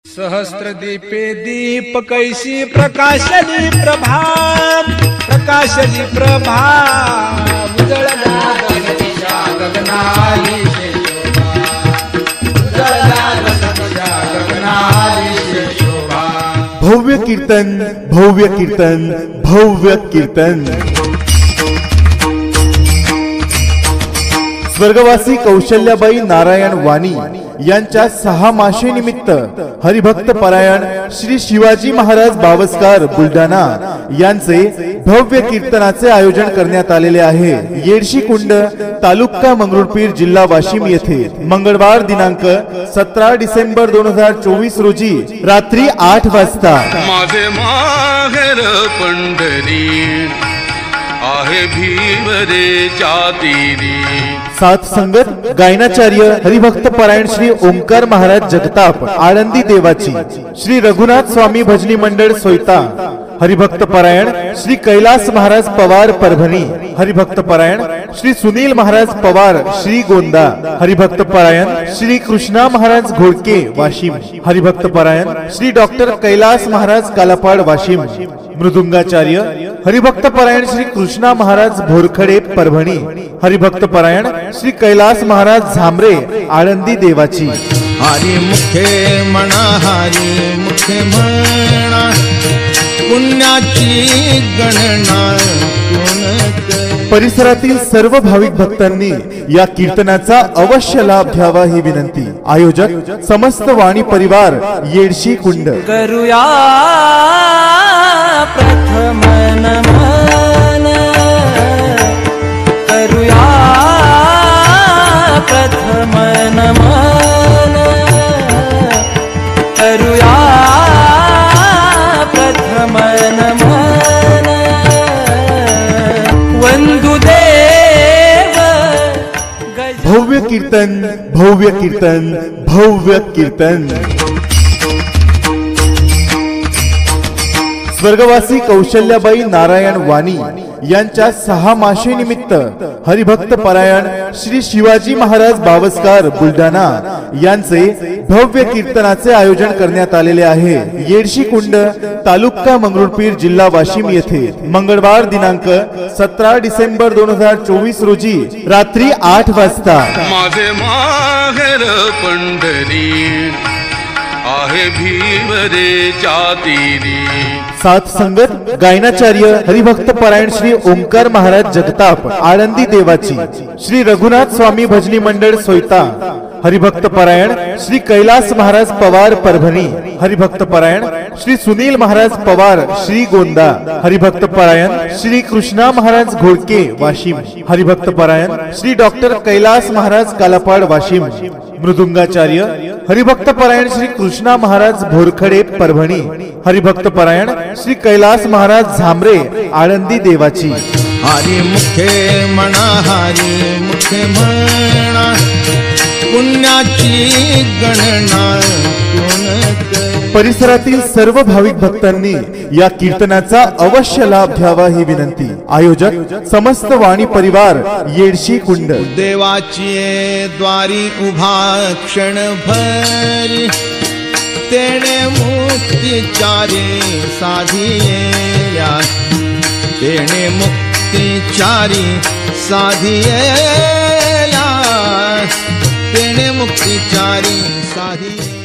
सहस्रदीपे दीपकैसी प्रकाशली प्रभा प्रकाशली प्रभा उजळला गगनाच्या गगनाली शोभा उजळला गगनाच्या गगनाली शोभा। भव्य कीर्तन भव्य कीर्तन भव्य कीर्तन। स्वर्गवासी कौशल्याबाई नारायण वाणी यांच्या 6 माशेनिमित्त हरिभक्त परायण श्री शिवाजी महाराज बावस्कार बुलढाणा यांचे भव्य कीर्तनाचे आयोजन करण्यात आलेले आहे। येडशी कुंड तालुका मंगरुळपीर जिल्हा वाशिम येथे मंगळवार दिनांक 17 डिसेंबर 2024 रोजी रात्री 8 वाजता माझे माहेर पंढरी आहे भीमरेच्या तीरी। साथ संगत गायनाचार्य हरिभक्त परायण श्री ओंकार महाराज जगताप आळंदी देवाची, श्री रघुनाथ स्वामी भजनी मंडळ सोयता, हरिभक्त परायण श्री कैलास महाराज पवार परभणी, हरिभक्त परायण श्री सुनील महाराज पवार श्री गोंदा, हरिभक्त परायण श्री कृष्णा महाराज घोडके वाशिम, हरिभक्त परायण श्री डॉक्टर कैलास महाराज कालापाड वाशिम, मृदुंगाचार्य हरिभक्त परायण श्री कृष्णा महाराज भोरखडे परभणी, हरिभक्त परायण श्री कैलास महाराज झांबरे आळंदी देवाची। हरी मुखे म्हणा हरी मुखे म्हणा पुण्याची गणना कोण। परिसरातील सर्व भाविक भक्तांनी या कीर्तनाचा अवश्य लाभ घ्यावा ही विनंती। आयोजक समस्त वाणी परिवार येडशी कुंड। करूया प्रथम नमन करूया प्रथम नमन करूया प्रथम नमन वंदुदेव भव्य कीर्तन भव्य कीर्तन भव्य कीर्तन। स्वर्गवासी कौशल्याबाई नारायण वाणी यांच्या 6 माशेनिमित्त हरिभक्त परायण श्री शिवाजी महाराज बावस्कार बुलढाणा यांचे भव्य कीर्तनाचे आयोजन करण्यात आलेले आहे। येडशी कुंड तालुका मंगरुळपीर जिल्हा वाशिम येथे मंगळवार दिनांक 17 डिसेंबर 2024 रोजी रात्री 8 वाजता माझे माहेर पंढरी आहे भीमरेच्या तीरी। साथ संगत गायनाचार्य हरिभक्त परायण श्री ओंकार महाराज जगताप आळंदी देवाची, श्री रघुनाथ स्वामी भजनी मंडळ सोयता, हरिभक्त परायण श्री कैलास महाराज पवार परभणी, हरिभक्त परायण श्री सुनील महाराज पवार श्री गोंदा, हरिभक्त परायण श्री कृष्णा महाराज घोडके वाशिम, हरिभक्त परायण श्री डॉक्टर कैलास महाराज कालापाड वाशिम, मृदुंगाचार्य हरिभक्त परायण श्री कृष्णा महाराज भोरखडे परभणी, हरिभक्त परायण श्री कैलास महाराज झांबरे आळंदी देवाची। हरी मुखे म्हणा हरी मुखे म्हणा पुण्याची गणना कोण। परिसरातील सर्व भाविक भक्तांनी या कीर्तनाचा अवश्य लाभ घ्यावा ही विनंती। आयोजक समस्त वाणी परिवार येडशी कुंड। देवाची द्वारी उभा क्षणभर तेणे मुक्तिचारी साधिया, तेणे मुक्तिचारी साधिया, तेणे मुक्तिचारी साधी।